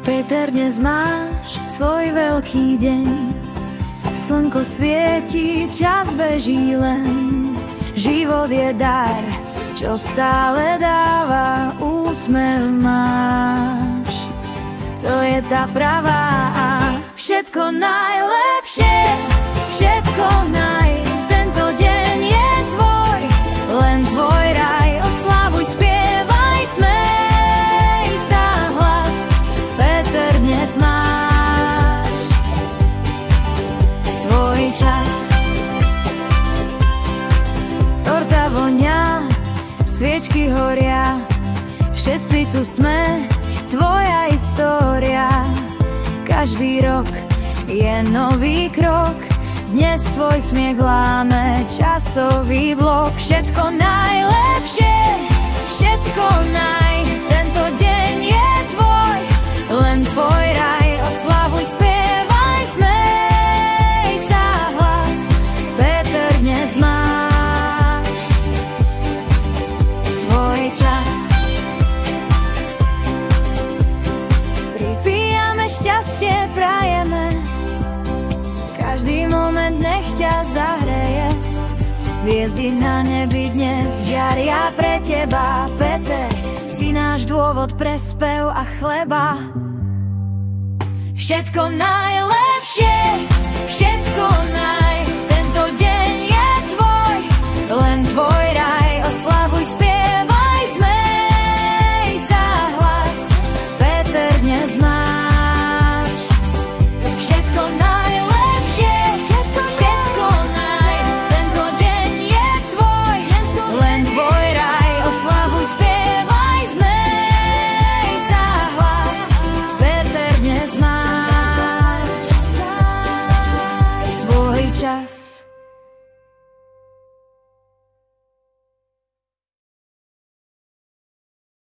Peter, dnes máš svoj veľký deň. Slnko svieti, čas beží len. Život je dar, čo stále dáva, úsmev máš. To je tá pravá a všetko najlepšie, všetko tento deň je tvoj, len tvoj raj. Oslavuj, spievaj, smej sa hlas. Peter, dnes máš svoj čas. Torta vonia, sviečky horia, všetci tu sme, tvoja história. Každý rok je nový krok, dnes tvoj smiech láme časový blok. Všetko najlepšie, všetko tento deň je tvoj, len tvoj raj. Oslavuj, spievaj, smej sa hlas. Peter, dnes máš svoj čas. Pripíjame šťastie, prajeme, každý moment nech ťa zahreje. Hviezdy na nebi dnes žiaria pre teba. Peter, si náš dôvod pre spev a chleba. Všetko najlepšie, všetko